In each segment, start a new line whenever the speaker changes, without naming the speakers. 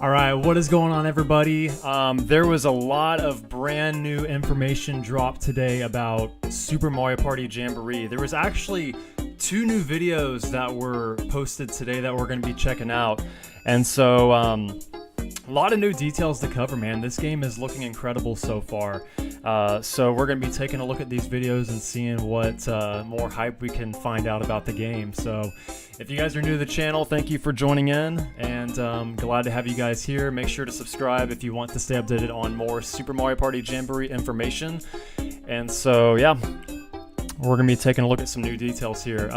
All right, what is going on, everybody? There was a lot of brand new information dropped today about Super Mario Party Jamboree. There was actually 2 new videos that were posted today that we're going to be checking out. And so, a lot of new details to cover, man. This game is looking incredible so far. So we're going to be taking a look at these videos and seeing what more hype we can find out about the game. So if you guys are new to the channel, thank you for joining in, and glad to have you guys here. Make sure to subscribe if you want to stay updated on more Super Mario Party Jamboree information. And so, yeah, we're going to be taking a look at some new details here.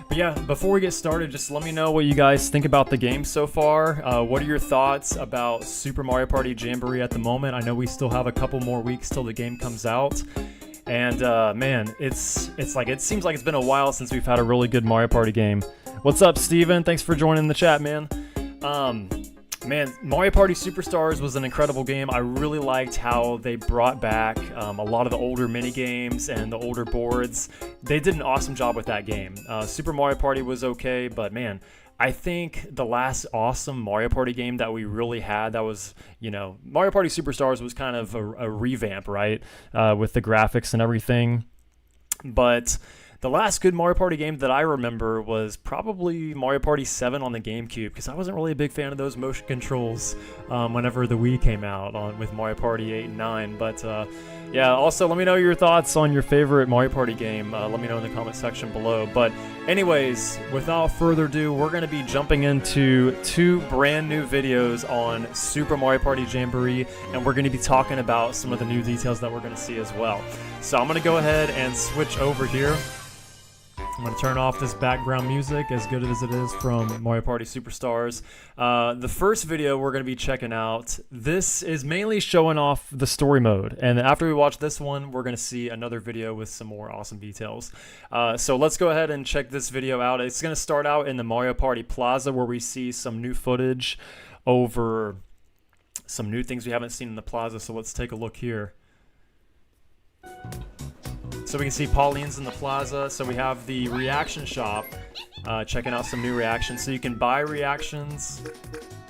But yeah, before we get started, just let me know what you guys think about the game so far. What are your thoughts about Super Mario Party Jamboree at the moment? I know we still have a couple more weeks till the game comes out. And man, it seems like it's been a while since we've had a really good Mario Party game. What's up, Steven? Thanks for joining the chat, man. Man, Mario Party Superstars was an incredible game. I really liked how they brought back a lot of the older mini-games and the older boards. They did an awesome job with that game. Super Mario Party was okay, but man, I think the last awesome Mario Party game that we really had, that was, you know, Mario Party Superstars was kind of a revamp, right? With the graphics and everything. But the last good Mario Party game that I remember was probably Mario Party 7 on the GameCube, because I wasn't really a big fan of those motion controls whenever the Wii came out with Mario Party 8 and 9. But yeah, also let me know your thoughts on your favorite Mario Party game. Let me know in the comment section below. But anyways, without further ado, we're going to be jumping into 2 brand new videos on Super Mario Party Jamboree, and we're going to be talking about some of the new details that we're going to see as well. So I'm going to go ahead and switch over here. I'm going to turn off this background music, as good as it is from Mario Party Superstars. The first video we're going to be checking out, this is mainly showing off the story mode. And after we watch this one, we're going to see another video with some more awesome details. So let's go ahead and check this video out. It's going to start out in the Mario Party Plaza, where we see some new footage over some new things we haven't seen in the plaza. So let's take a look here. So we can see Pauline's in the plaza. So we have the reaction shop, checking out some new reactions. So you can buy reactions.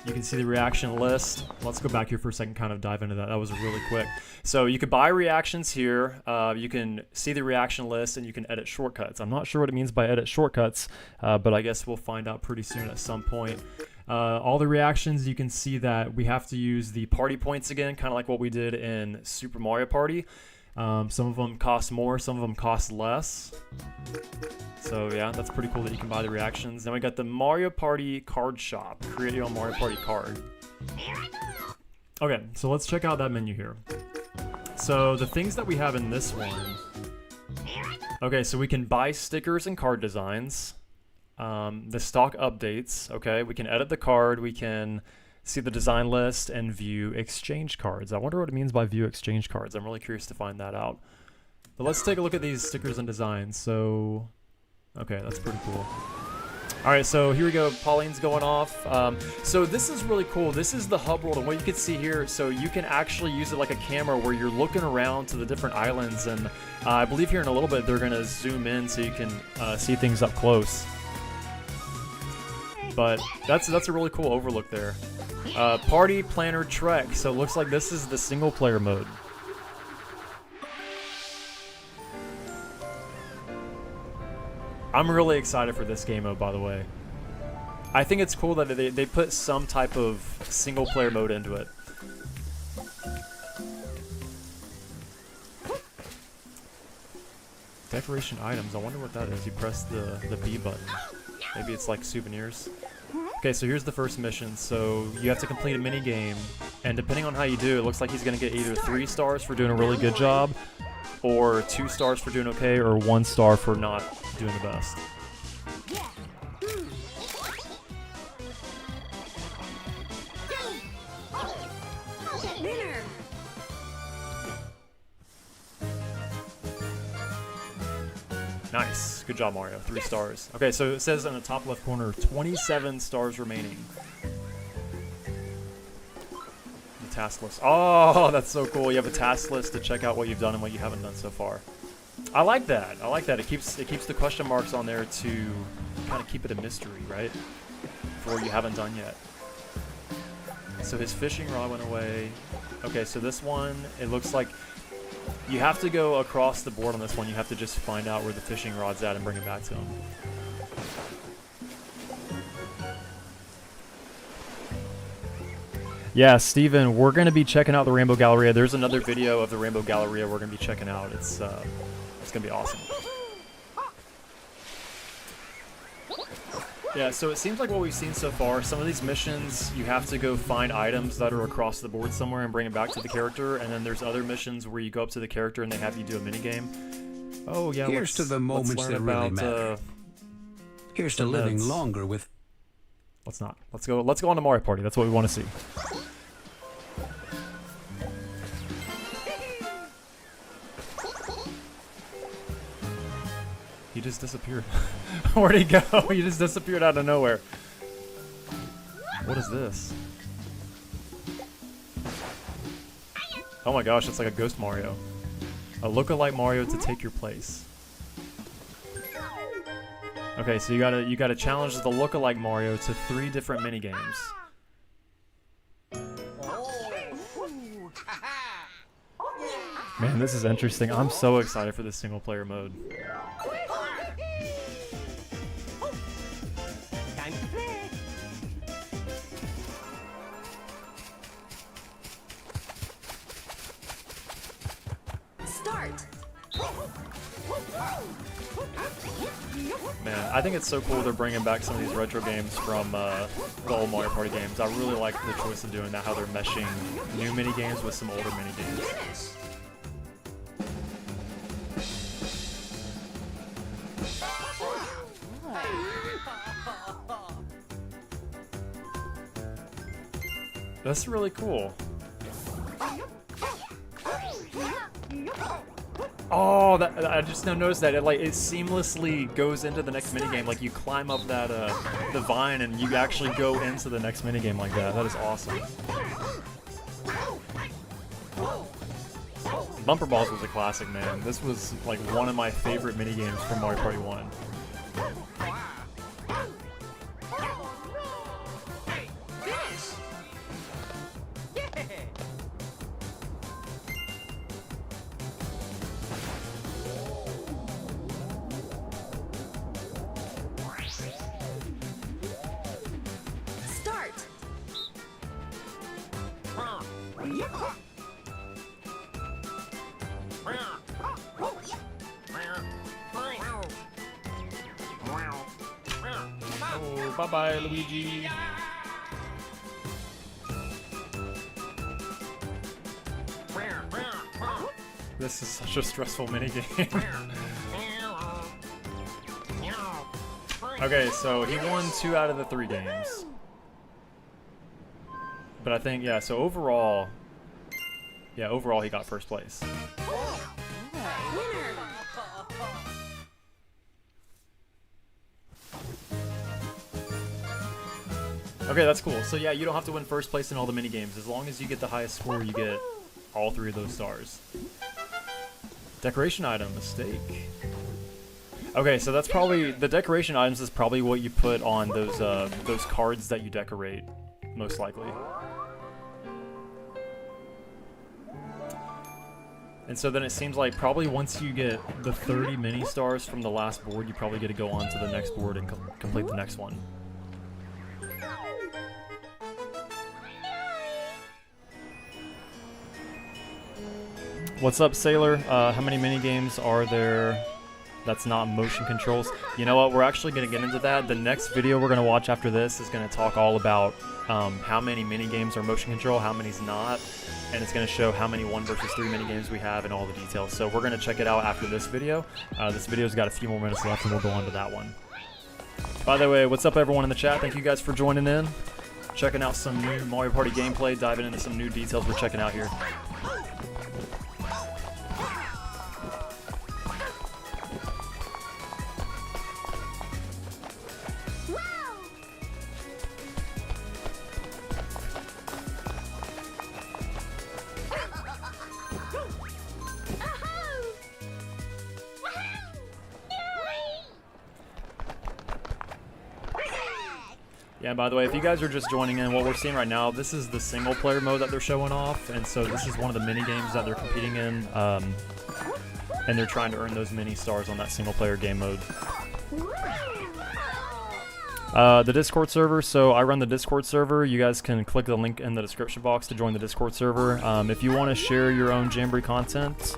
You can see the reaction list. Let's go back here for a second, kind of dive into that. That was really quick. So you could buy reactions here. You can see the reaction list, and you can edit shortcuts. I'm not sure what it means by edit shortcuts, but I guess we'll find out pretty soon at some point. All the reactions, you can see that we have to use the party points again, kind of like what we did in Super Mario Party. Some of them cost more, some of them cost less. So yeah, that's pretty cool that you can buy the reactions. Then we got the Mario Party card shop. Create your own Mario Party card. Okay, so let's check out that menu here. So the things that we have in this one. Okay, so we can buy stickers and card designs. The stock updates. Okay, we can edit the card. We can see the design list and view exchange cards. I wonder what it means by view exchange cards. I'm really curious to find that out. But let's take a look at these stickers and designs. So, okay, that's pretty cool. All right, so here we go. Pauline's going off. So this is really cool. This is the hub world, and what you can see here, so you can actually use it like a camera where you're looking around to the different islands, and I believe here in a little bit they're gonna zoom in so you can see things up close. But that's a really cool overlook there. Party Planner Trek. So it looks like this is the single player mode. I'm really excited for this game mode, by the way. I think it's cool that they put some type of single player mode into it. Decoration items. I wonder what that is. You press the B button. Maybe it's like souvenirs. Okay, so here's the first mission. So you have to complete a mini game, and depending on how you do, it looks like he's gonna get either 3 stars for doing a really good job, or 2 stars for doing okay, or 1 star for not doing the best. Nice. Good job, Mario. 3 stars. Okay, so it says in the top left corner, 27 stars remaining. The task list. Oh, that's so cool. You have a task list to check out what you've done and what you haven't done so far. I like that. I like that. It keeps the question marks on there to kind of keep it a mystery, right? For what you haven't done yet. So his fishing rod went away. Okay, so this one, it looks like you have to go across the board on this one. You have to just find out where the fishing rod's at and bring it back to him. Yeah, Steven, we're going to be checking out the Rainbow Galleria. There's another video of the Rainbow Galleria we're going to be checking out. It's going to be awesome. Yeah, so it seems like what we've seen so far, some of these missions, you have to go find items that are across the board somewhere and bring it back to the character, and then there's other missions where you go up to the character and they have you do a minigame. Oh, yeah,
Here's to the moments that really matter. Here's to living longer with...
Let's not. Let's go on to Mario Party. That's what we want to see. He just disappeared. Where'd he go? He just disappeared out of nowhere. What is this? Oh my gosh, it's like a ghost Mario. A lookalike Mario to take your place. Okay, so you gotta challenge the lookalike Mario to 3 different minigames. Man, this is interesting. I'm so excited for this single player mode. Man, I think it's so cool they're bringing back some of these retro games from the old Mario Party games. I really like the choice of doing that, how they're meshing new mini games with some older mini games. That's really cool. Oh, I just now noticed that it seamlessly goes into the next minigame. Like you climb up that the vine and you actually go into the next minigame like that. That is awesome. Bumper Balls was a classic, man. This was like one of my favorite minigames from Mario Party 1. Oh, bye-bye, Luigi. This is such a stressful minigame. Okay, so he won 2 out of the 3 games. But I think, yeah, so overall he got first place. Okay, that's cool. So yeah, you don't have to win first place in all the minigames. As long as you get the highest score, you get all 3 of those stars. Decoration item, mistake. Okay, so that's probably, the decoration items is probably what you put on those cards that you decorate, most likely. And so then it seems like probably once you get the 30 mini stars from the last board, you probably get to go on to the next board and complete the next one. What's up, Sailor? How many mini games are there that's not motion controls? You know what? We're actually going to get into that. The next video we're going to watch after this is going to talk all about how many mini games are motion control, how many's not, and it's going to show how many 1 versus 3 mini games we have and all the details. So we're going to check it out after this video. This video's got a few more minutes left and we'll go on to that one. By the way, what's up everyone in the chat? Thank you guys for joining in. Checking out some new Mario Party gameplay, diving into some new details we're checking out here. Yeah, by the way, if you guys are just joining in, what we're seeing right now, this is the single player mode that they're showing off, and so this is one of the mini games that they're competing in, and they're trying to earn those mini stars on that single player game mode. The Discord server, so I run the Discord server. You guys can click the link in the description box to join the Discord server. If you want to share your own Jamboree content,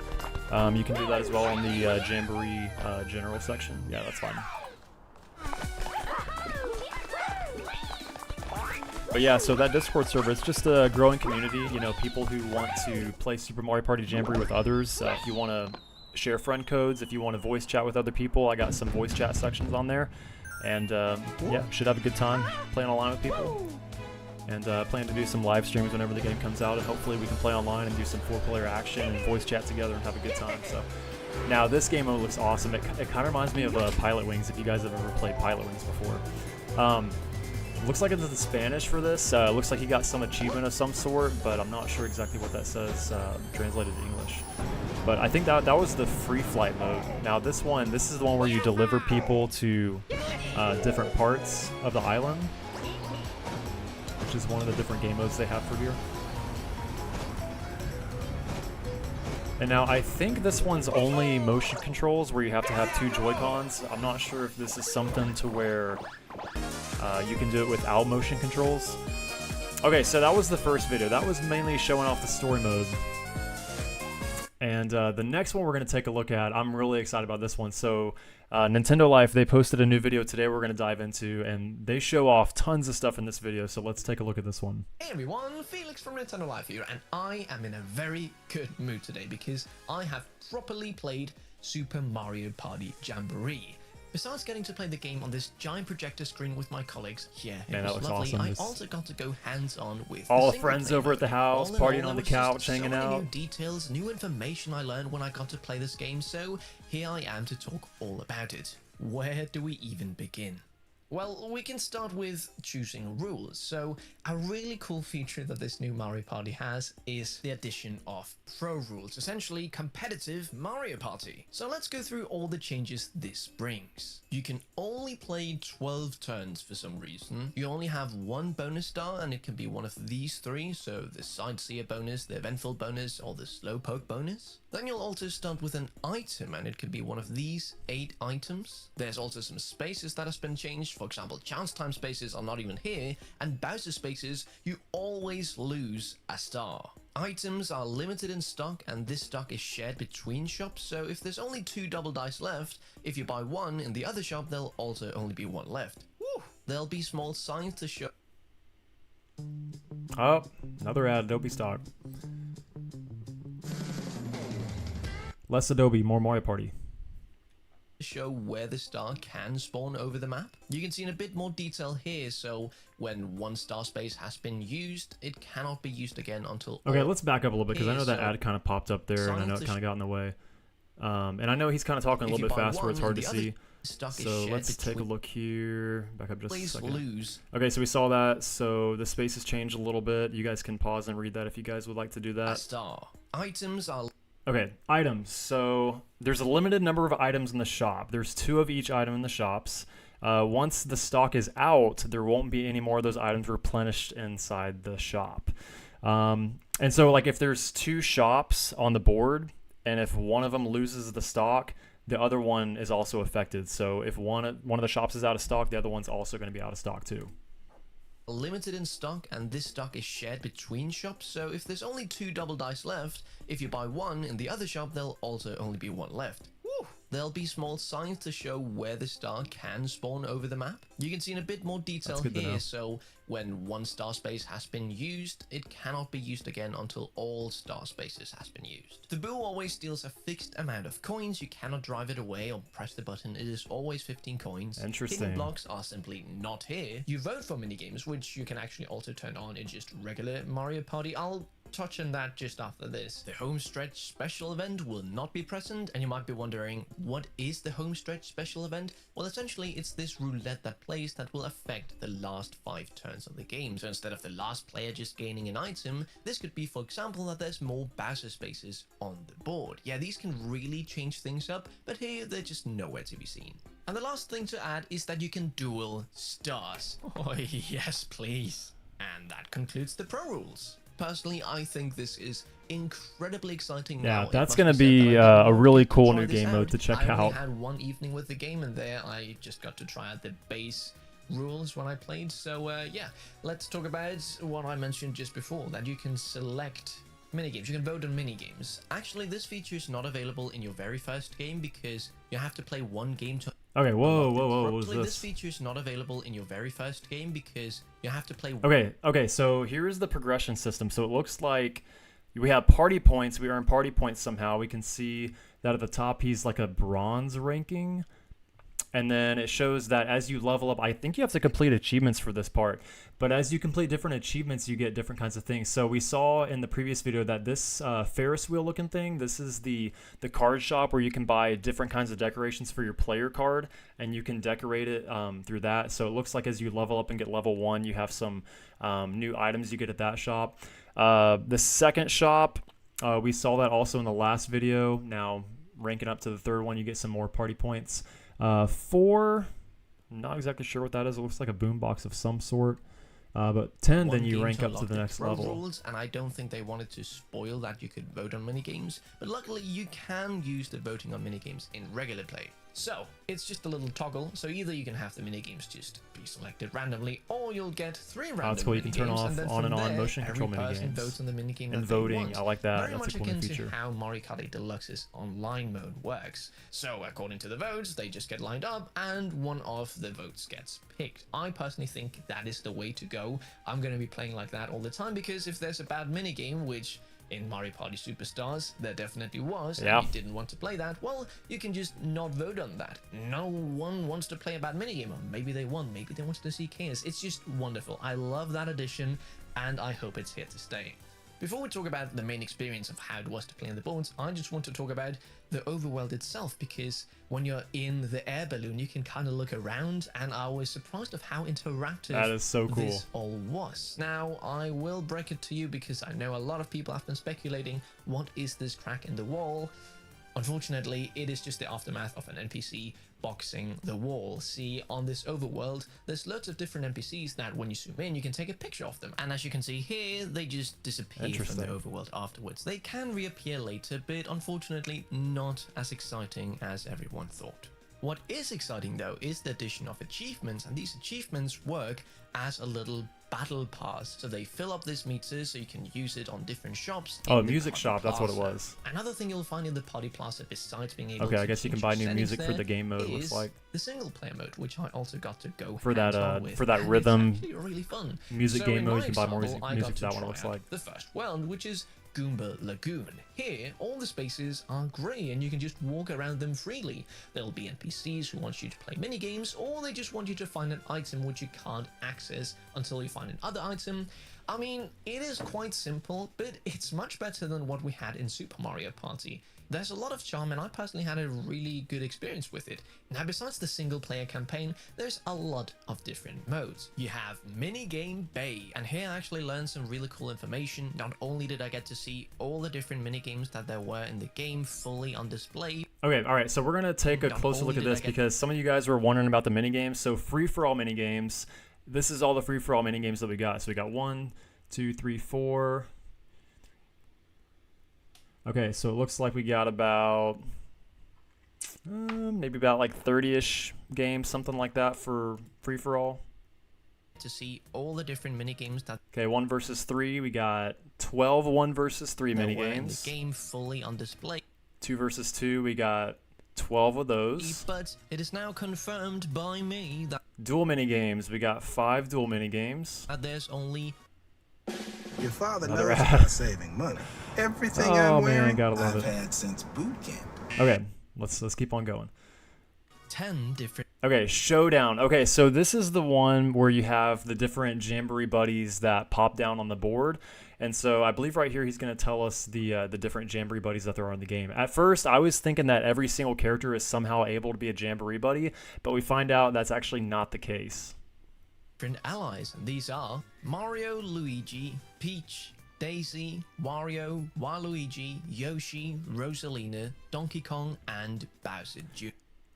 you can do that as well on the Jamboree general section. Yeah, that's fine. But yeah, so that Discord server, it's just a growing community, you know, people who want to play Super Mario Party Jamboree with others. If you want to share friend codes, if you want to voice chat with other people, I got some voice chat sections on there. And yeah, should have a good time playing online with people. And plan to do some live streams whenever the game comes out, and hopefully we can play online and do some 4-player action and voice chat together and have a good time. So now this game mode looks awesome. It kind of reminds me of Pilot Wings, if you guys have ever played Pilot Wings before. Looks like it's in Spanish for this. Looks like he got some achievement of some sort, but I'm not sure exactly what that says translated to English. But I think that was the free flight mode. Now this is the one where you deliver people to different parts of the island, which is one of the different game modes they have for here. And now I think this one's only motion controls, where you have to have 2 Joy-Cons. I'm not sure if this is something to where you can do it without motion controls. Okay, so that was the first video. That was mainly showing off the story mode. And the next one we're going to take a look at, I'm really excited about this one. So Nintendo Life, they posted a new video today we're going to dive into, and they show off tons of stuff in this video, so let's take a look at this one.
Hey everyone, Felix from Nintendo Life here, and I am in a very good mood today because I have properly played Super Mario Party Jamboree. Besides getting to play the game on this giant projector screen with my colleagues, yeah, it was lovely.
Awesome.
I also got to go hands-on with
all the friends over at the house, partying on the couch, hanging out.
So many new details, new information I learned when I got to play this game, so here I am to talk all about it. Where do we even begin? Well, we can start with choosing rules. So a really cool feature that this new Mario Party has is the addition of pro rules, essentially competitive Mario Party. So let's go through all the changes this brings. You can only play 12 turns for some reason. You only have 1 bonus star, and it can be one of these 3, so the Sightseer bonus, the Eventful bonus, or the Slowpoke bonus. Then you'll also start with an item, and it could be one of these 8 items. There's also some spaces that has been changed. For example, chance time spaces are not even here, and Bowser spaces, you always lose a star. Items are limited in stock, and this stock is shared between shops, so if there's only 2 double dice left, if you buy 1 in the other shop, there'll also only be 1 left. Woo! There'll be small signs to show.
Oh, another ad, Adobe stock. Less Adobe, more Mario Party.
Show where the star can spawn over the map. You can see in a bit more detail here, so when 1 star space has been used, it cannot be used again until...
Okay, let's back up a little bit, because I know that ad kind of popped up there, and I know it kind of got in the way. And I know he's kind of talking a little bit fast where it's hard to see. So let's take a look here. Back up just a second. Okay, so we saw that. So the spaces changed a little bit. You guys can pause and read that if you guys would like to do that.
Star. Items are...
Okay, items. So there's a limited number of items in the shop. There's 2 of each item in the shops. Once the stock is out, there won't be any more of those items replenished inside the shop. And so like if there's 2 shops on the board, and if one of them loses the stock, the other one is also affected. So if one of the shops is out of stock, the other one's also going to be out of stock too.
Limited in stock, and this stock is shared between shops, so if there's only 2 double dice left, if you buy 1 in the other shop, there'll also only be 1 left. Woo! There'll be small signs to show where the star can spawn over the map. You can see in a bit more detail here, so when 1 star space has been used, it cannot be used again until all star spaces has been used. The boo always steals a fixed amount of coins. You cannot drive it away or press the button. It is always 15 coins.
Interesting.
Hidden blocks are simply not here. You vote for minigames, which you can actually also turn on in just regular Mario Party. I'll touch on that just after this. The home stretch special event will not be present, and you might be wondering, what is the home stretch special event? Well, essentially it's this roulette that plays that will affect the last 5 turns of the game. So instead of the last player just gaining an item, this could be, for example, that there's more Bowser spaces on the board. Yeah, these can really change things up, but here they're just nowhere to be seen. And the last thing to add is that you can dual stars. Oh, yes, please. And that concludes the pro rules. Personally, I think this is incredibly exciting.
Yeah,
now.
that's going to be a really cool new game mode to check
I only
out.
had one evening with the game, and there I just got to try out the base rules when I played. So yeah, let's talk about what I mentioned just before, that you can select minigames. You can vote on minigames. Actually, this feature is not available in your very first game because you have to play one game to...
Okay, whoa, what was
This
this?
feature is not available in your very first game because you have to play...
Okay, so here's the progression system. So it looks like we have party points. We earn party points somehow. We can see that at the top he's like a bronze ranking. And then it shows that as you level up, I think you have to complete achievements for this part. But as you complete different achievements, you get different kinds of things. So we saw in the previous video that this Ferris wheel looking thing, this is the card shop where you can buy different kinds of decorations for your player card. And you can decorate it through that. So it looks like as you level up and get level 1, you have some new items you get at that shop. The second shop, we saw that also in the last video. Now ranking up to the third one, you get some more party points. 4, I'm not exactly sure what that is. It looks like a boombox of some sort. But 10, then you rank up to the next level.
Rules, and I don't think they wanted to spoil that you could vote on minigames, but luckily you can use the voting on minigames in regular play. So it's just a little toggle, so either you can have the minigames just be selected randomly, or you'll get 3 random
that's cool. You can turn off
on
and on motion control minigames.
Votes on the minigame
and voting, I like that. That's a cool new feature.
How Mario Party Deluxe's online mode works. So according to the votes, they just get lined up, and one of the votes gets picked. I personally think that is the way to go. I'm going to be playing like that all the time, because if there's a bad minigame, which in Mario Party Superstars there definitely was, and you didn't want to play that, well, you can just not vote on that. No one wants to play a bad minigame, or maybe they won, maybe they wanted to see chaos. It's just wonderful. I love that addition, and I hope it's here to stay. Before we talk about the main experience of how it was to play on the boards, I just want to talk about the overworld itself, because when you're in the air balloon, you can kind of look around, and I was surprised of how interactive
that is so cool.
This all was. Now, I will break it to you because I know a lot of people have been speculating, what is this crack in the wall? Unfortunately, it is just the aftermath of an NPC boxing the wall. See, on this overworld, there's loads of different NPCs that when you zoom in, you can take a picture of them. And as you can see here, they just disappear from the overworld afterwards. They can reappear later, but unfortunately not as exciting as everyone thought. What is exciting though is the addition of achievements, and these achievements work as a little battle pass. So they fill up this meter so you can use it on different shops.
Oh, music shop, that's what it was.
Another thing you'll find in the Party Plaza, besides being able
I guess you can buy new music for the game mode, looks like.
The single player mode, which I also got to go
for that
and
rhythm
it's really fun.
music game mode. You can buy more
music
that one looks like.
The first world, which is Goomba Lagoon. Here, all the spaces are grey and you can just walk around them freely. There'll be NPCs who want you to play minigames, or they just want you to find an item which you can't access until you find another item. I mean, it is quite simple, but it's much better than what we had in Super Mario Party. There's a lot of charm, and I personally had a really good experience with it. Now, besides the single player campaign, there's a lot of different modes. You have Minigame Bay, and here I actually learned some really cool information. Not only did I get to see all the different minigames that there were in the game fully on display.
Okay, alright, so we're going to take a closer look at this because some of you guys were wondering about the minigames. So free-for-all minigames, this is all the free-for-all minigames that we got. So we got 1, 2, 3, 4... Okay, so it looks like we got about maybe about like 30-ish games, something like that for free-for-all.
To see all the different minigames that...
Okay, 1 versus 3, we got 12 1 versus 3 minigames.
The game fully on display.
2 versus 2, we got 12 of those.
But it is now confirmed by me that...
Dual minigames, we got 5 dual minigames.
There's only...
Your father knows about saving money. Everything I'm wearing, I've had since boot camp.
Okay, let's keep on going.
10 different...
Okay, Showdown. Okay, so this is the one where you have the different Jamboree buddies that pop down on the board. And so I believe right here he's going to tell us the different Jamboree buddies that there are in the game. At first, I was thinking that every single character is somehow able to be a Jamboree buddy, but we find out that's actually not the case.
Different allies, and these are Mario, Luigi, Peach, Daisy, Wario, Waluigi, Yoshi, Rosalina, Donkey Kong, and Bowser Jr.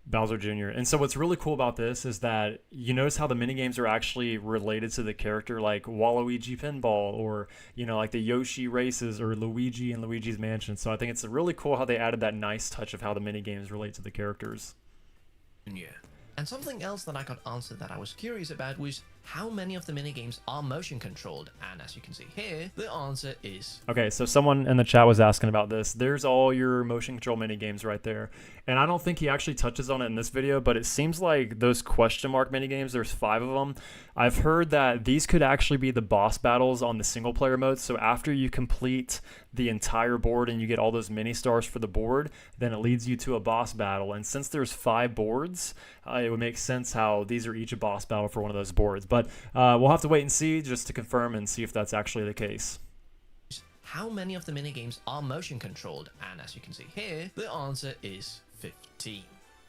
Bowser Jr. And so what's really cool about this is that you notice how the minigames are actually related to the character, like Waluigi Pinball, or, you know, like the Yoshi Races, or Luigi and Luigi's Mansion. So I think it's really cool how they added that nice touch of how the minigames relate to the characters.
Yeah. And something else that I got answered that I was curious about was how many of the minigames are motion controlled, and as you can see here, the answer is...
Okay, so someone in the chat was asking about this. There's all your motion control minigames right there. And I don't think he actually touches on it in this video, but it seems like those question mark minigames, there's 5 of them. I've heard that these could actually be the boss battles on the single player mode. So after you complete the entire board and you get all those mini stars for the board, then it leads you to a boss battle. And since there's 5 boards, it would make sense how these are each a boss battle for one of those boards. But we'll have to wait and see just to confirm and see if that's actually the case.
How many of the minigames are motion controlled? And as you can see here, the answer is 15.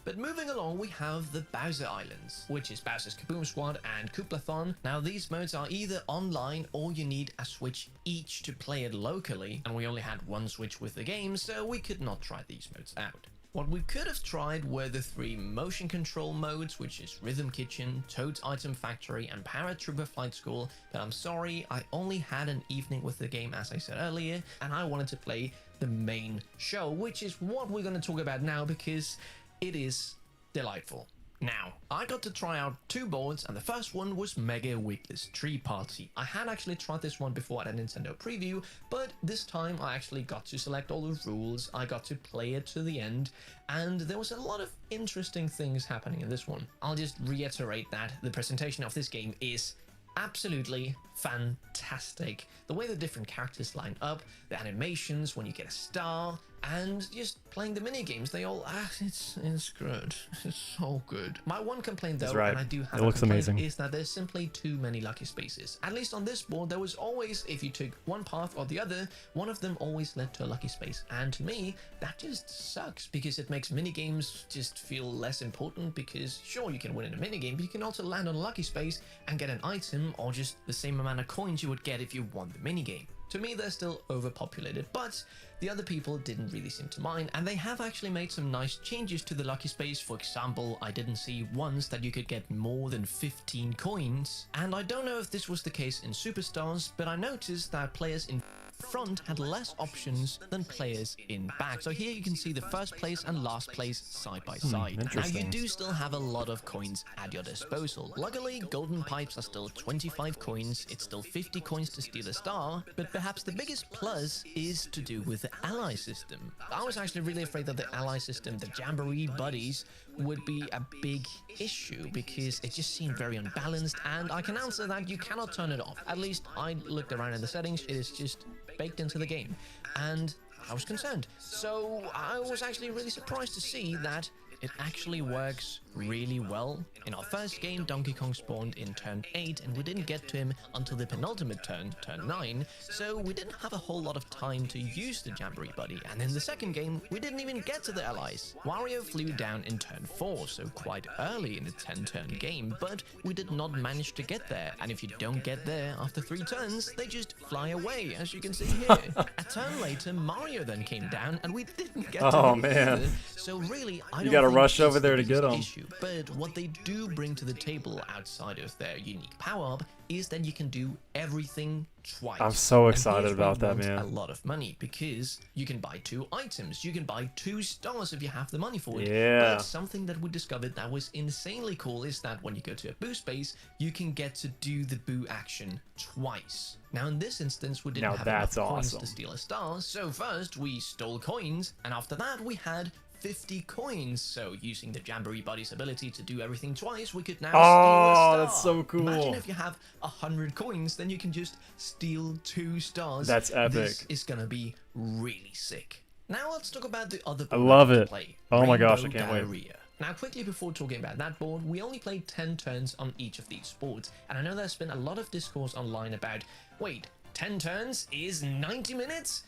But moving along, we have the Bowser Islands, which is Bowser's Kaboom Squad and Kooplathon. Now, these modes are either online or you need a Switch each to play it locally, and we only had one Switch with the game, so we could not try these modes out. What we could have tried were the 3 motion control modes, which is Rhythm Kitchen, Toad's Item Factory, and Paratrooper Flight School, but I'm sorry, I only had an evening with the game, as I said earlier, and I wanted to play the main show, which is what we're going to talk about now, because it is delightful. Now, I got to try out 2 boards, and the first one was Mega Wiggler's Tree Party. I had actually tried this one before at a Nintendo preview, but this time I actually got to select all the rules, I got to play it to the end, and there was a lot of interesting things happening in this one. I'll just reiterate that the presentation of this game is absolutely fantastic. The way the different characters line up, the animations when you get a star, and just playing the mini games, they all it's good. It's so good. My one complaint though, and I do have a complaint, is that there's simply too many lucky spaces. At least on this board, there was always, if you took one path or the other, one of them always led to a lucky space. And to me, that just sucks, because it makes mini games just feel less important, because sure, you can win in a mini game, but you can also land on a lucky space and get an item, or just the same amount of coins you would get if you won the mini game. To me, they're still overpopulated, but the other people didn't really seem to mind, and they have actually made some nice changes to the lucky space. For example, I didn't see once that you could get more than 15 coins, and I don't know if this was the case in Superstars, but I noticed that players in front had less options than players in back. So here you can see the first place and last place side by side. Now you do still have a lot of coins at your disposal. Luckily, golden pipes are still 25 coins, it's still 50 coins to steal a star, but perhaps the biggest plus is to do with the ally system. I was actually really afraid that the ally system, the Jamboree buddies, would be a big issue, because it just seemed very unbalanced, and I can answer that you cannot turn it off. At least I looked around in the settings, it is just baked into the game, and I was concerned. So I was actually really surprised to see that it actually works really well. In our first game, Donkey Kong spawned in turn 8, and we didn't get to him until the penultimate turn, turn 9, so we didn't have a whole lot of time to use the Jamboree Buddy. And in the second game, we didn't even get to the allies. Wario flew down in turn 4, so quite early in the 10-turn game, but we did not manage to get there. And if you don't get there after 3 turns, they just fly away, as you can see here. A turn later, Mario then came down, and we didn't get to him either. So really, I don't
gotta rush over there to get him.
But what they do bring to the table outside of their unique power-up is that you can do everything twice.
I'm so excited about that, man.
A lot of money, because you can buy 2 items, you can buy 2 stars if you have the money for it.
Yeah.
But something that we discovered that was insanely cool is that when you go to a boo space, you can get to do the boo action twice. Now in this instance, we didn't have enough coins to steal a star, so first we stole coins, and after that we had 50 coins. So using the Jamboree Buddy's ability to do everything twice, we could now steal a star.
That's so cool.
Imagine if you have 100 coins, then you can just steal 2 stars.
That's epic.
This is gonna be really sick. Now let's talk about the other board.
I love it.
Play.
Oh my gosh, I can't wait.
Now quickly before talking about that board, we only played 10 turns on each of these boards, and I know there's been a lot of discourse online about, wait, 10 turns is 90 minutes?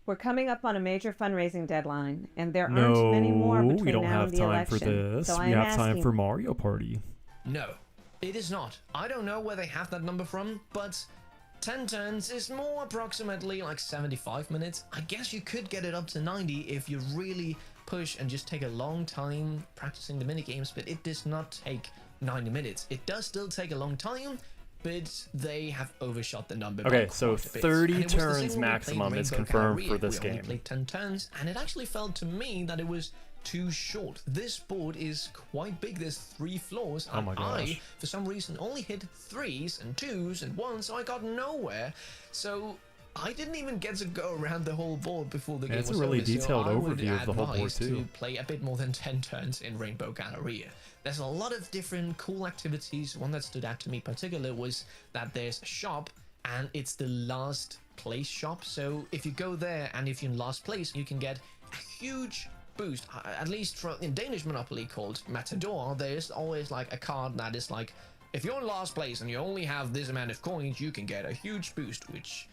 We're coming up on a major fundraising deadline, and there aren't many more between
we don't
now
have
and the
time
election.
for this.
So
we have time for Mario Party.
No, it is not. I don't know where they have that number from, but 10 turns is more approximately like 75 minutes. I guess you could get it up to 90 if you really push and just take a long time practicing the minigames, but it does not take 90 minutes. It does still take a long time, but they have overshot the number.
Okay, so 30 turns maximum is confirmed for this game.
We only played 10 turns, and it actually felt to me that it was too short. This board is quite big. There's 3 floors, and I, for some reason, only hit 3s and 2s and 1s, so I got nowhere. So I didn't even get to go around the whole board before the game was over.
It's a really detailed overview of the whole board too.
To play a bit more than 10 turns in Rainbow Galleria. There's a lot of different cool activities. One that stood out to me particularly was that there's a shop, and it's the last place shop. So if you go there and if you're in last place, you can get a huge boost. At least in Danish Monopoly called Matador, there's always like a card that is like, if you're in last place and you only have this amount of coins, you can get a huge boost, which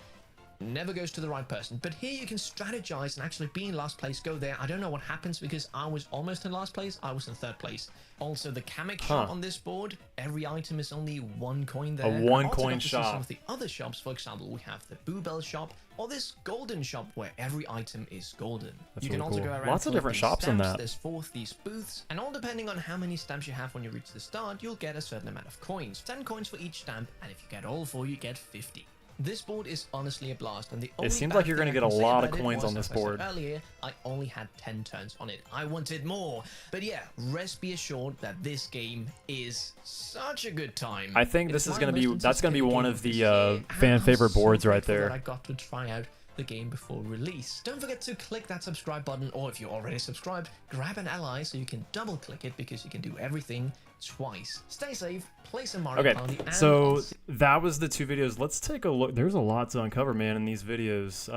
never goes to the right person. But here you can strategize and actually be in last place, go there. I don't know what happens because I was almost in last place. I was in 3rd place. Also, the Kamek shop on this board, every item is only 1 coin there.
A 1 coin shop.
Some of the other shops, for example, we have the Boo Bell shop or this golden shop where every item is golden.
That's
you
really
can also
cool.
go around.
Lots of different shops
stamps.
in that.
There's 4 of these booths, and all depending on how many stamps you have when you reach the start, you'll get a certain amount of coins. 10 coins for each stamp, and if you get all 4, you get 50. This board is honestly a blast, and the only
it seems like you're going to get a lot of coins on this board.
Earlier, I only had 10 turns on it. I wanted more, but yeah, rest be assured that this game is such a good time.
I think this is going to be that's going to be one of the fan favorite boards right there.
I got to try out the game before release. Don't forget to click that subscribe button, or if you're already subscribed, grab an ally so you can double click it because you can do everything twice. Stay safe, play some Mario Party.
Okay, so that was the 2 videos. Let's take a look. There's a lot to uncover, man, in these videos.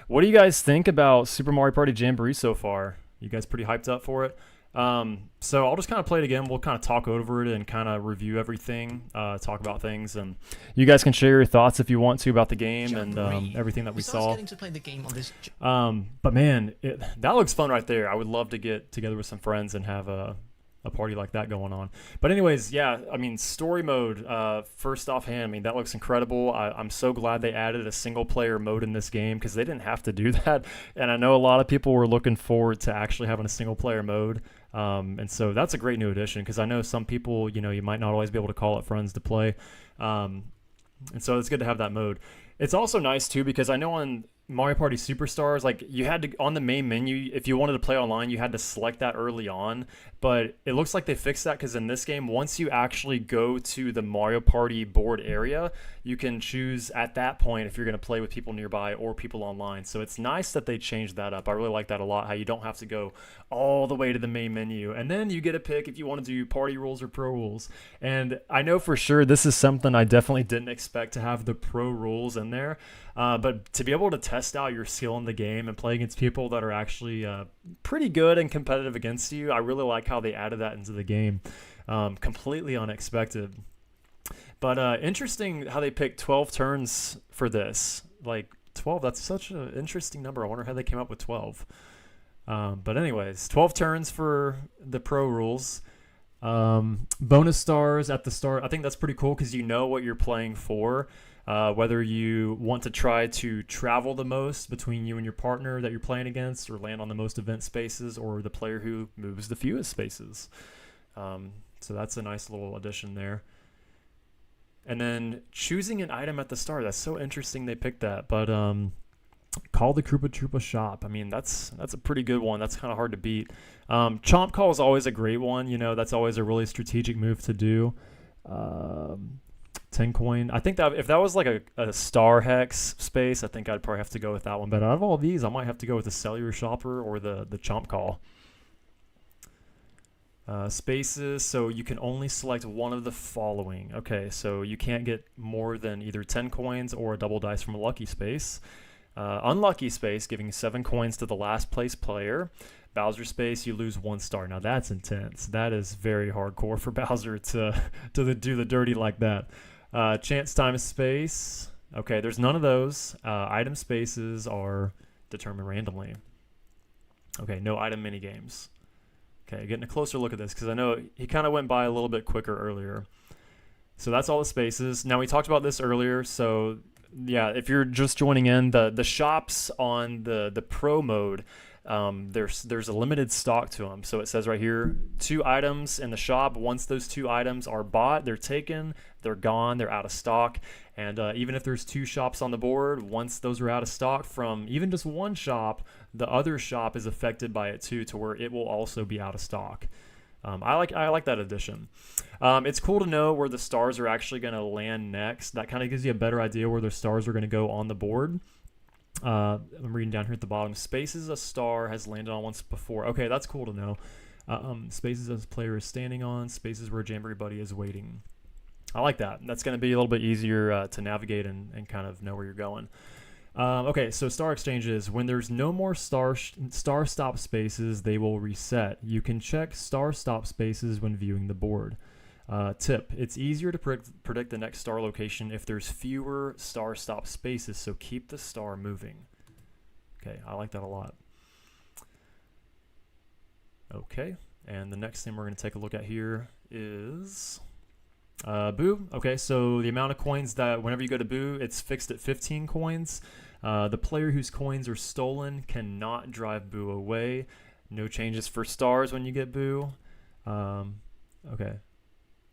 What do you guys think about Super Mario Party Jamboree so far? You guys pretty hyped up for it? So I'll just kind of play it again. We'll kind of talk over it and kind of review everything, talk about things, and you guys can share your thoughts if you want to about the game and everything that we saw.
Getting to play the game on this
but man, that looks fun right there. I would love to get together with some friends and have a party like that going on. But anyways, yeah, I mean, story mode, first offhand, I mean, that looks incredible. I'm so glad they added a single player mode in this game because they didn't have to do that. And I know a lot of people were looking forward to actually having a single player mode. And so that's a great new addition because I know some people, you might not always be able to call up friends to play. And so it's good to have that mode. It's also nice too because I know on Mario Party Superstars, like you had to, on the main menu, if you wanted to play online, you had to select that early on, but it looks like they fixed that because in this game, once you actually go to the Mario Party board area, you can choose at that point if you're going to play with people nearby or people online. So it's nice that they changed that up. I really like that a lot, how you don't have to go all the way to the main menu. And then you get to pick if you want to do party rules or pro rules. And I know for sure this is something I definitely didn't expect to have the pro rules in there. But to be able to test out your skill in the game and play against people that are actually pretty good and competitive against you, I really like how they added that into the game. Completely unexpected. But interesting how they picked 12 turns for this. Like 12, that's such an interesting number. I wonder how they came up with 12. But anyways, 12 turns for the pro rules. Bonus stars at the start. I think that's pretty cool because you know what you're playing for. Whether you want to try to travel the most between you and your partner that you're playing against or land on the most event spaces or the player who moves the fewest spaces. So that's a nice little addition there. And then choosing an item at the start. That's so interesting they picked that. But call the Koopa Troopa shop. I mean, that's a pretty good one. That's kind of hard to beat. Chomp call is always a great one. That's always a really strategic move to do. 10 coin. I think that if that was like a star hex space, I think I'd probably have to go with that one. But out of all these, I might have to go with the cellular shopper or the chomp call. Spaces, so you can only select one of the following. Okay, so you can't get more than either 10 coins or a double dice from a lucky space. Unlucky space, giving 7 coins to the last place player. Bowser space, you lose 1 star. Now that's intense. That is very hardcore for Bowser to do the dirty like that. Chance time space. Okay, there's none of those. Item spaces are determined randomly. Okay, no item minigames. Okay, getting a closer look at this because I know he kind of went by a little bit quicker earlier. So that's all the spaces. Now we talked about this earlier, so yeah, if you're just joining in, the shops on the pro mode there's a limited stock to them. So it says right here, 2 items in the shop. Once those 2 items are bought, they're taken, they're gone, they're out of stock. And even if there's 2 shops on the board, once those are out of stock from even just one shop, the other shop is affected by it too, to where it will also be out of stock. I like that addition. It's cool to know where the stars are actually going to land next. That kind of gives you a better idea where the stars are going to go on the board. I'm reading down here at the bottom. Spaces a star has landed on once before. Okay, that's cool to know. Spaces a player is standing on. Spaces where Jamboree Buddy is waiting. I like that. That's going to be a little bit easier to navigate and kind of know where you're going. Okay, so star exchanges. When there's no more star stop spaces, they will reset. You can check star stop spaces when viewing the board. Tip: it's easier to predict the next star location if there's fewer star stop spaces, so keep the star moving. Okay, I like that a lot. Okay, and the next thing we're going to take a look at here is Boo. Okay, so the amount of coins that whenever you go to Boo, it's fixed at 15 coins. The player whose coins are stolen cannot drive Boo away. No changes for stars when you get Boo. Okay.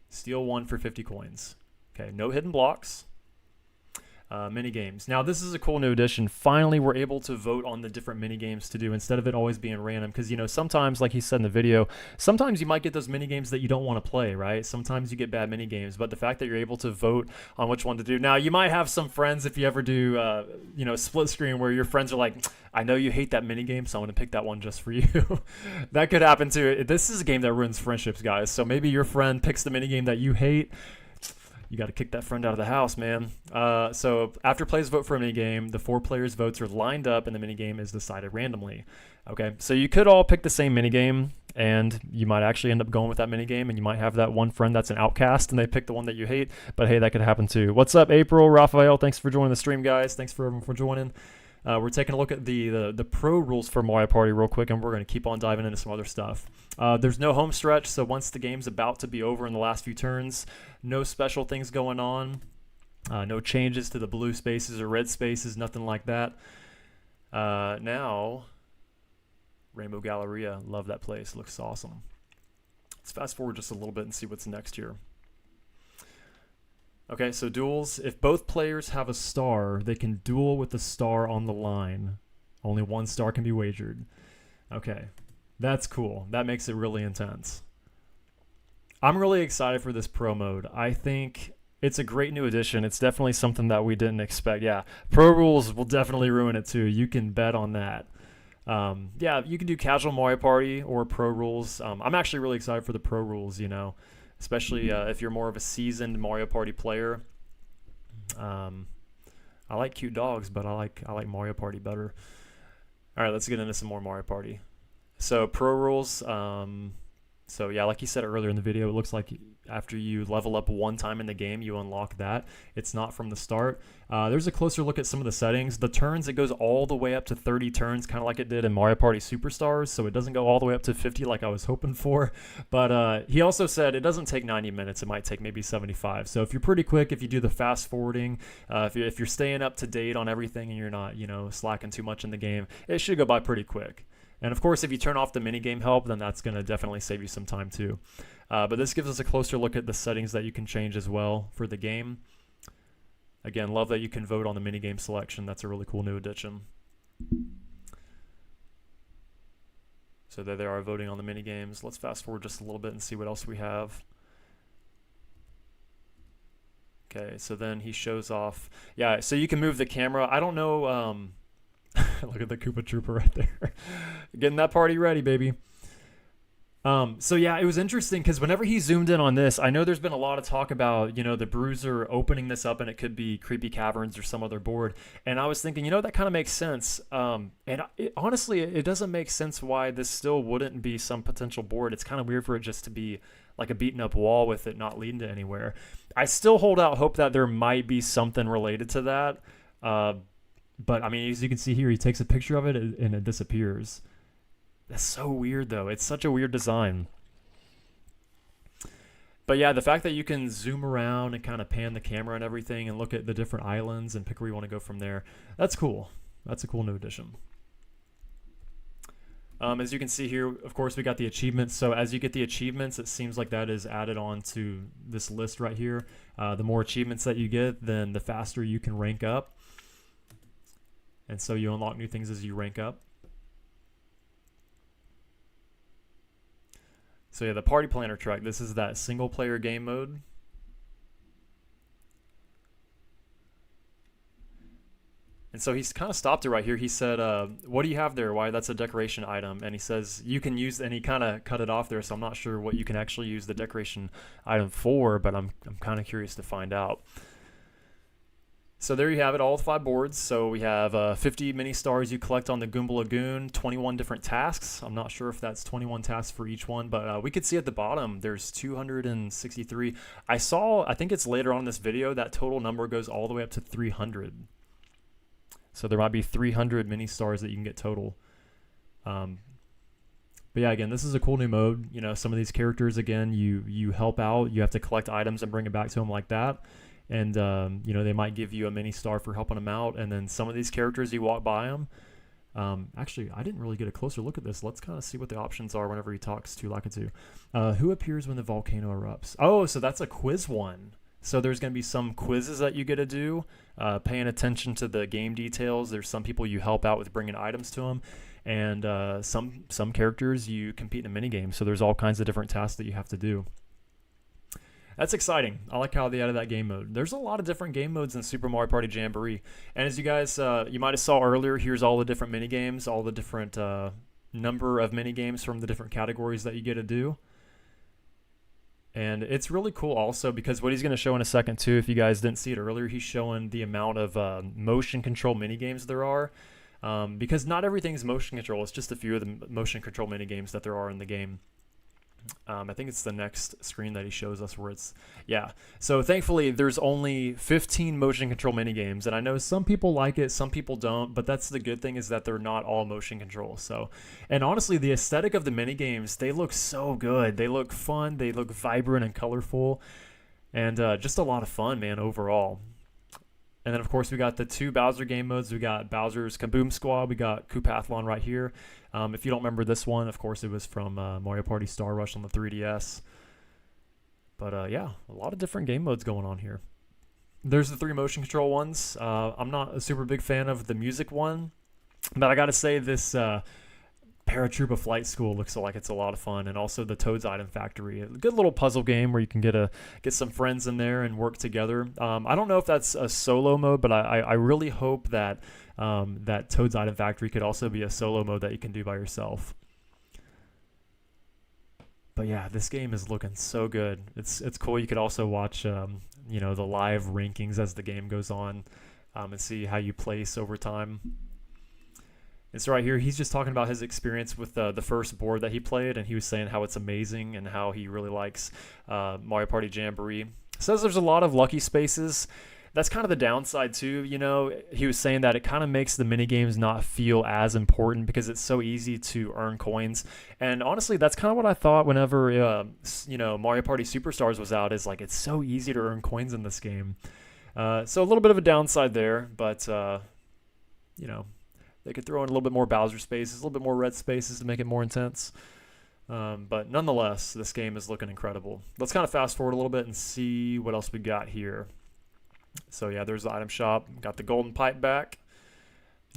Steal 1 for 50 coins. Okay, no hidden blocks. Mini games. Now this is a cool new addition. Finally, we're able to vote on the different mini games to do instead of it always being random. Because sometimes, like he said in the video, sometimes you might get those mini games that you don't want to play, right? Sometimes you get bad mini games, but the fact that you're able to vote on which one to do. Now you might have some friends, if you ever do, split screen, where your friends are like, I know you hate that mini game, so I'm going to pick that one just for you. That could happen too. This is a game that ruins friendships, guys. So maybe your friend picks the mini game that you hate. You got to kick that friend out of the house, man. So after players vote for a minigame, the 4 players' votes are lined up and the minigame is decided randomly. Okay, so you could all pick the same minigame, and you might actually end up going with that minigame, and you might have that one friend that's an outcast and they pick the one that you hate. But hey, that could happen too. What's up, April, Raphael? Thanks for joining the stream, guys. Thanks for everyone for joining. We're taking a look at the pro rules for Mario Party real quick, and we're going to keep on diving into some other stuff. There's no home stretch, so once the game's about to be over in the last few turns, no special things going on. No changes to the blue spaces or red spaces, nothing like that. Now, Rainbow Galleria, love that place, looks awesome. Let's fast forward just a little bit and see what's next here. Okay, so duels. If both players have a star, they can duel with the star on the line. Only 1 star can be wagered. Okay, that's cool. That makes it really intense. I'm really excited for this pro mode. I think it's a great new addition. It's definitely something that we didn't expect. Yeah, pro rules will definitely ruin it too. You can bet on that. Yeah, you can do casual Mario Party or pro rules. I'm actually really excited for the pro rules, especially if you're more of a seasoned Mario Party player. I like cute dogs, but I like Mario Party better. All right, let's get into some more Mario Party. So pro rules. So yeah, like you said earlier in the video, it looks like after you level up 1 time in the game, you unlock that. It's not from the start. There's a closer look at some of the settings. The turns, it goes all the way up to 30 turns, kind of like it did in Mario Party Superstars, so it doesn't go all the way up to 50 like I was hoping for. But he also said it doesn't take 90 minutes. It might take maybe 75. So if you're pretty quick, if you do the fast forwarding, if you're staying up to date on everything and you're not, slacking too much in the game, it should go by pretty quick. And of course, if you turn off the minigame help, then that's going to definitely save you some time too. But this gives us a closer look at the settings that you can change as well for the game. Again, love that you can vote on the minigame selection. That's a really cool new addition. So there they are voting on the minigames. Let's fast forward just a little bit and see what else we have. Okay, so then he shows off. Yeah, so you can move the camera. I don't know. Look at the Koopa Trooper right there. Getting that party ready, baby. So yeah, it was interesting because whenever he zoomed in on this, I know there's been a lot of talk about, the Bruiser opening this up and it could be Creepy Caverns or some other board. And I was thinking, that kind of makes sense. Honestly, it doesn't make sense why this still wouldn't be some potential board. It's kind of weird for it just to be like a beaten up wall with it not leading to anywhere. I still hold out hope that there might be something related to that. But I mean, as you can see here, he takes a picture of it and it disappears. That's so weird, though. It's such a weird design. But yeah, the fact that you can zoom around and kind of pan the camera and everything and look at the different islands and pick where you want to go from there, that's cool. That's a cool new addition. As you can see here, of course, we got the achievements. So as you get the achievements, it seems like that is added on to this list right here. The more achievements that you get, then the faster you can rank up. And so you unlock new things as you rank up. So yeah, the Party Planner track, this is that single player game mode. And so he's kind of stopped it right here. He said, what do you have there? Why, that's a decoration item. And he says you can use, and he kind of cut it off there. So I'm not sure what you can actually use the decoration item for, but I'm kind of curious to find out. So there you have it, all 5 boards. So we have 50 mini stars you collect on the Goomba Lagoon, 21 different tasks. I'm not sure if that's 21 tasks for each one, but we could see at the bottom there's 263. I think it's later on in this video, that total number goes all the way up to 300. So there might be 300 mini stars that you can get total. But yeah, again, this is a cool new mode. You know, some of these characters, again, you help out. You have to collect items and bring it back to them like that. And, you know, they might give you a mini star for helping them out. And then some of these characters, you walk by them. Actually, I didn't really get a closer look at this. Let's kind of see what the options are whenever he talks to Lakitu. Who appears when the volcano erupts? Oh, so that's a quiz one. So there's going to be some quizzes that you get to do, paying attention to the game details. There's some people you help out with bringing items to them. And some characters you compete in a minigame. So there's all kinds of different tasks that you have to do. That's exciting. I like how they added that game mode. There's a lot of different game modes in Super Mario Party Jamboree. And as you guys, you might have saw earlier, here's all the different minigames, all the different number of minigames from the different categories that you get to do. And it's really cool also because what he's going to show in a second too, if you guys didn't see it earlier, he's showing the amount of motion control minigames there are. Because not everything's motion control. It's just a few of the motion control minigames that there are in the game. I think it's the next screen that he shows us where it's, yeah. So thankfully there's only 15 motion control minigames, and I know some people like it, some people don't, but that's the good thing is that they're not all motion control. So, and honestly, the aesthetic of the minigames, they look so good. They look fun, they look vibrant and colorful, and just a lot of fun, man, overall. And then, of course, we got the 2 Bowser game modes. We got Bowser's Kaboom Squad. We got Koopathlon right here. If you don't remember this one, of course, it was from Mario Party Star Rush on the 3DS. But, yeah, a lot of different game modes going on here. There's the 3 motion control ones. I'm not a super big fan of the music one. But I got to say, this Paratroopa Flight School looks like it's a lot of fun, and also the Toad's Item Factory, a good little puzzle game where you can get some friends in there and work together. I don't know if that's a solo mode, but I really hope that that Toad's Item Factory could also be a solo mode that you can do by yourself. But yeah, this game is looking so good. It's cool. You could also watch you know, the live rankings as the game goes on, and see how you place over time. And so right here, he's just talking about his experience with the first board that he played, and he was saying how it's amazing and how he really likes Mario Party Jamboree. Says there's a lot of lucky spaces. That's kind of the downside too, you know. He was saying that it kind of makes the minigames not feel as important because it's so easy to earn coins. And honestly, that's kind of what I thought whenever you know, Mario Party Superstars was out, is like it's so easy to earn coins in this game. So a little bit of a downside there, but you know, they could throw in a little bit more Bowser spaces, a little bit more red spaces to make it more intense. But nonetheless, this game is looking incredible. Let's kind of fast forward a little bit and see what else we got here. So yeah, there's the item shop. Got the golden pipe back.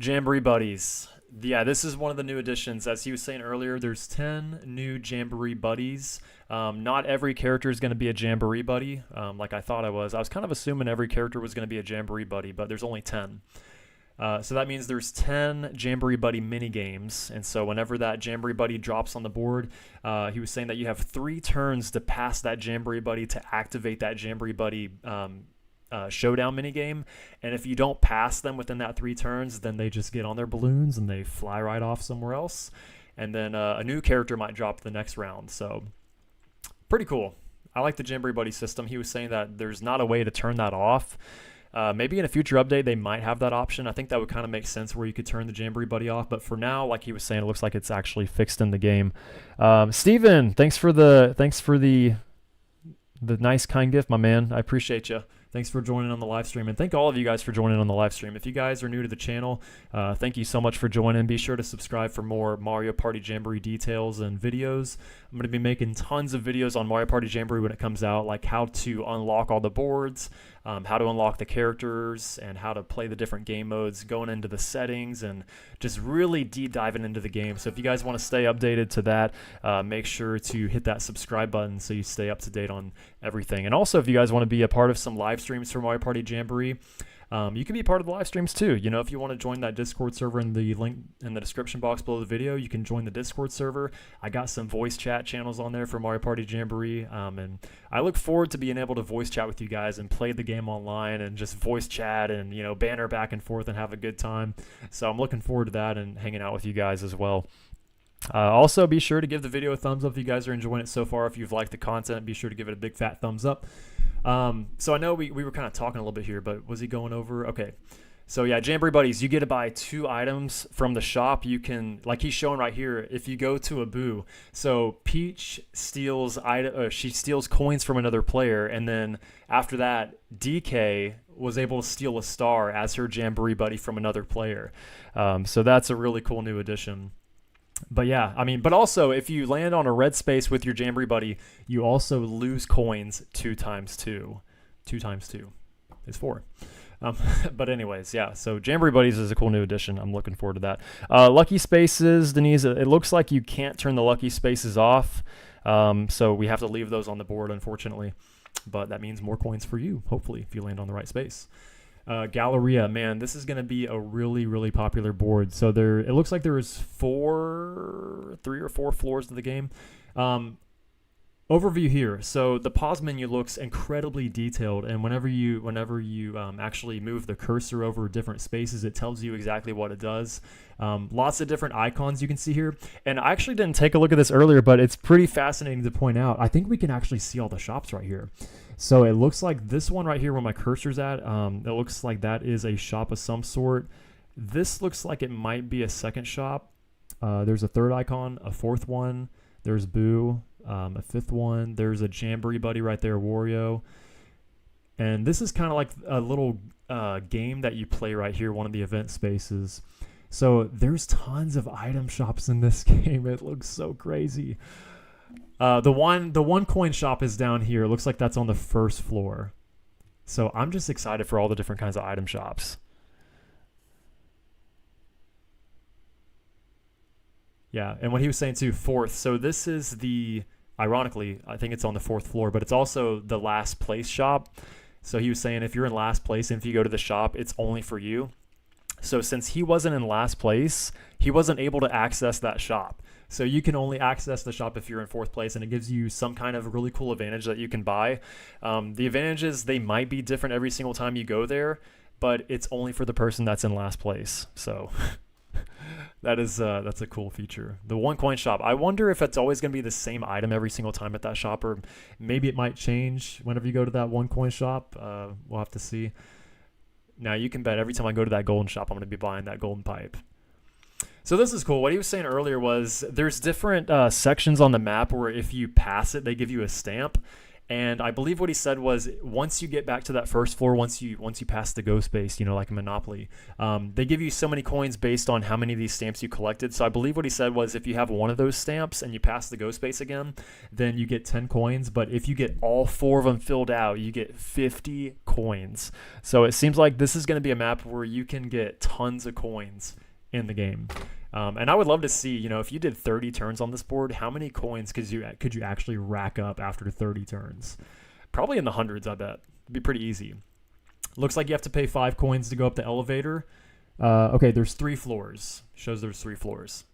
Jamboree Buddies. Yeah, this is one of the new additions. As he was saying earlier, there's 10 new Jamboree Buddies. Not every character is going to be a Jamboree Buddy, like I thought I was. I was kind of assuming every character was going to be a Jamboree Buddy, but there's only 10. So that means there's 10 Jamboree Buddy mini-games, and so whenever that Jamboree Buddy drops on the board, he was saying that you have 3 turns to pass that Jamboree Buddy to activate that Jamboree Buddy showdown minigame, and if you don't pass them within that 3 turns, then they just get on their balloons and they fly right off somewhere else, and then a new character might drop the next round. So pretty cool. I like the Jamboree Buddy system. He was saying that there's not a way to turn that off. Maybe in a future update they might have that option. I think that would kind of make sense where you could turn the Jamboree Buddy off, but for now, like he was saying, it looks like it's actually fixed in the game. Steven, thanks for the nice kind gift, my man. I appreciate you. Thanks for joining on the live stream, and thank all of you guys for joining on the live stream. If you guys are new to the channel, thank you so much for joining. Be sure to subscribe for more Mario Party Jamboree details and videos. I'm going to be making tons of videos on Mario Party Jamboree when it comes out, like how to unlock all the boards, how to unlock the characters, and how to play the different game modes, going into the settings, and just really deep diving into the game. So if you guys want to stay updated to that, make sure to hit that subscribe button so you stay up to date on everything. And also, if you guys want to be a part of some live streams for Mario Party Jamboree, you can be part of the live streams too. You know, if you want to join that Discord server in the link in the description box below the video, you can join the Discord server. I got some voice chat channels on there for Mario Party Jamboree, and I look forward to being able to voice chat with you guys and play the game online and just voice chat and, you know, banter back and forth and have a good time. So I'm looking forward to that and hanging out with you guys as well. Also, be sure to give the video a thumbs up if you guys are enjoying it so far. If you've liked the content, be sure to give it a big fat thumbs up. So I know we were kind of talking a little bit here, but was he going over? Okay. So yeah, Jamboree Buddies, you get to buy 2 items from the shop. You can, like he's showing right here, if you go to a boo. So Peach steals she steals coins from another player, and then after that, DK was able to steal a star as her Jamboree Buddy from another player. So that's a really cool new addition. But yeah, I mean, but also if you land on a red space with your Jamboree Buddy, you also lose coins 2 times 2. 2 times 2 is 4. But anyways, yeah, so Jamboree Buddies is a cool new addition. I'm looking forward to that. Lucky spaces, Denise, it looks like you can't turn the lucky spaces off. So we have to leave those on the board, unfortunately. But that means more coins for you, hopefully, if you land on the right space. Galleria, man, this is going to be a really, really popular board. So it looks like there is 3 or 4 floors to the game. Overview here. So the pause menu looks incredibly detailed, and whenever you actually move the cursor over different spaces, it tells you exactly what it does. Lots of different icons you can see here, and I actually didn't take a look at this earlier, but it's pretty fascinating to point out. I think we can actually see all the shops right here. So it looks like this one right here where my cursor's at, it looks like that is a shop of some sort. This looks like it might be a second shop. There's a 3rd icon, a 4th one. There's Boo, a 5th one. There's a Jamboree Buddy right there, Wario. And this is kind of like a little game that you play right here, one of the event spaces. So there's tons of item shops in this game. It looks so crazy. The one coin shop is down here. It looks like that's on the 1st floor. So I'm just excited for all the different kinds of item shops. Yeah, and what he was saying too, 4th. So this is ironically, I think it's on the 4th floor, but it's also the last place shop. So he was saying if you're in last place and if you go to the shop, it's only for you. So since he wasn't in last place, he wasn't able to access that shop. So you can only access the shop if you're in 4th place, and it gives you some kind of really cool advantage that you can buy. The advantages, they might be different every single time you go there, but it's only for the person that's in last place. So that's a cool feature. The 1 coin shop, I wonder if it's always going to be the same item every single time at that shop, or maybe it might change whenever you go to that 1 coin shop. We'll have to see. Now you can bet every time I go to that golden shop, I'm going to be buying that golden pipe. So this is cool. What he was saying earlier was there's different sections on the map where if you pass it, they give you a stamp. And I believe what he said was once you get back to that 1st floor, once you pass the go space, you know, like a Monopoly, they give you so many coins based on how many of these stamps you collected. So I believe what he said was if you have one of those stamps and you pass the go space again, then you get 10 coins. But if you get all 4 of them filled out, you get 50 coins. So it seems like this is going to be a map where you can get tons of coins in the game. And I would love to see, you know, if you did 30 turns on this board, how many coins could you actually rack up after 30 turns? Probably in the hundreds, I bet. It'd be pretty easy. Looks like you have to pay 5 coins to go up the elevator. Okay, there's 3 floors. Shows there's 3 floors.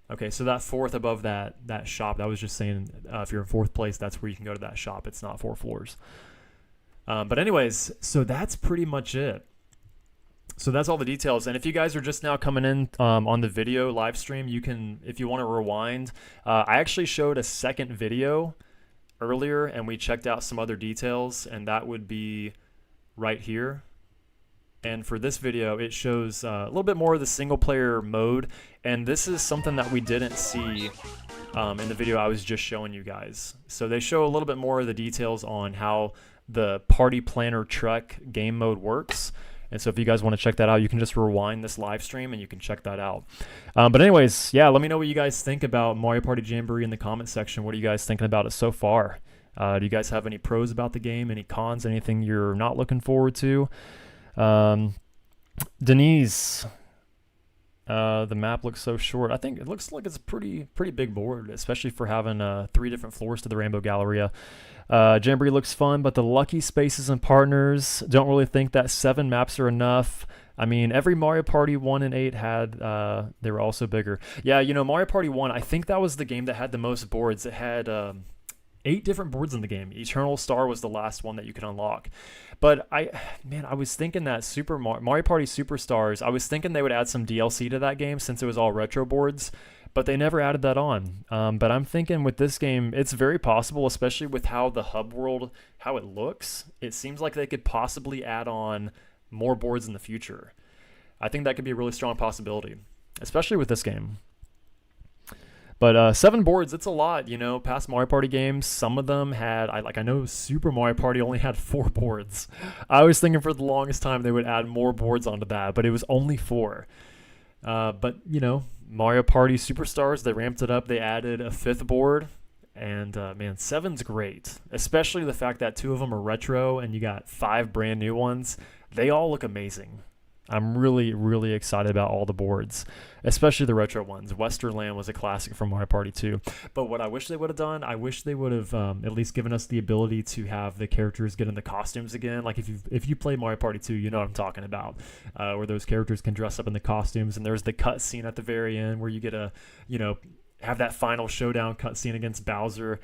Okay, so that 4th above that shop, that was just saying if you're in 4th place, that's where you can go to that shop. It's not 4 floors. But anyways, so that's pretty much it. So that's all the details. And if you guys are just now coming in on the video live stream, you can, if you want to rewind, I actually showed a second video earlier and we checked out some other details, and that would be right here. And for this video, it shows a little bit more of the single player mode. And this is something that we didn't see in the video I was just showing you guys. So they show a little bit more of the details on how the Party Planner Trek game mode works. And so if you guys want to check that out, you can just rewind this live stream and you can check that out. But anyways, yeah, let me know what you guys think about Mario Party Jamboree in the comment section. What are you guys thinking about it so far? Do you guys have any pros about the game, any cons, anything you're not looking forward to? Denise, the map looks so short. I think it looks like it's a pretty big board, especially for having 3 different floors to the Rainbow Galleria. Jamboree looks fun, but the lucky spaces and partners, don't really think that 7 maps are enough. I mean, every Mario Party 1 and 8 had, they were also bigger. Yeah, you know, Mario Party 1, I think that was the game that had the most boards. It had 8 different boards in the game. Eternal Star was the last one that you could unlock. But I was thinking that Mario Party Superstars, I was thinking they would add some DLC to that game since it was all retro boards, but they never added that on. But I'm thinking with this game, it's very possible, especially with how the hub world, how it looks. It seems like they could possibly add on more boards in the future. I think that could be a really strong possibility, especially with this game. But 7 boards, it's a lot, you know. Past Mario Party games, some of them had, I know Super Mario Party only had 4 boards. I was thinking for the longest time they would add more boards onto that, but it was only 4. But, you know, Mario Party Superstars, they ramped it up. They added a 5th board. And, man, 7's great. Especially the fact that 2 of them are retro and you got 5 brand new ones. They all look amazing. I'm really, really excited about all the boards, especially the retro ones. Westerland was a classic from Mario Party 2. But what I wish they would have done, I wish they would have at least given us the ability to have the characters get in the costumes again. Like if you play Mario Party 2, you know what I'm talking about, where those characters can dress up in the costumes. And there's the cutscene at the very end where you get a, you know, have that final showdown cutscene against Bowser.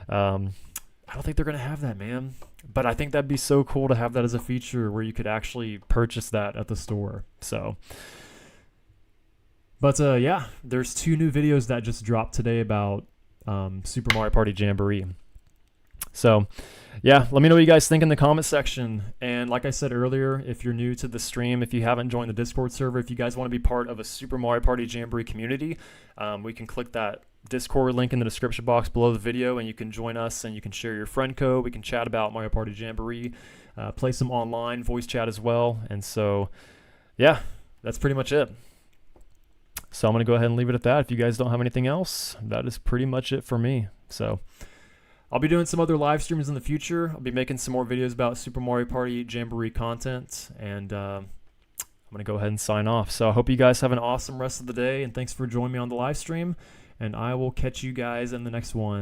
I don't think they're going to have that, man. But I think that'd be so cool to have that as a feature where you could actually purchase that at the store. So, but yeah, there's 2 new videos that just dropped today about Super Mario Party Jamboree. So, yeah, let me know what you guys think in the comment section. And like I said earlier, if you're new to the stream, if you haven't joined the Discord server, if you guys want to be part of a Super Mario Party Jamboree community, we can click that Discord link in the description box below the video and you can join us and you can share your friend code. We can chat about Mario Party Jamboree, play some online voice chat as well. And so, yeah, that's pretty much it. So I'm going to go ahead and leave it at that. If you guys don't have anything else, that is pretty much it for me. So I'll be doing some other live streams in the future. I'll be making some more videos about Super Mario Party Jamboree content, and I'm going to go ahead and sign off. So I hope you guys have an awesome rest of the day, and thanks for joining me on the live stream, and I will catch you guys in the next one.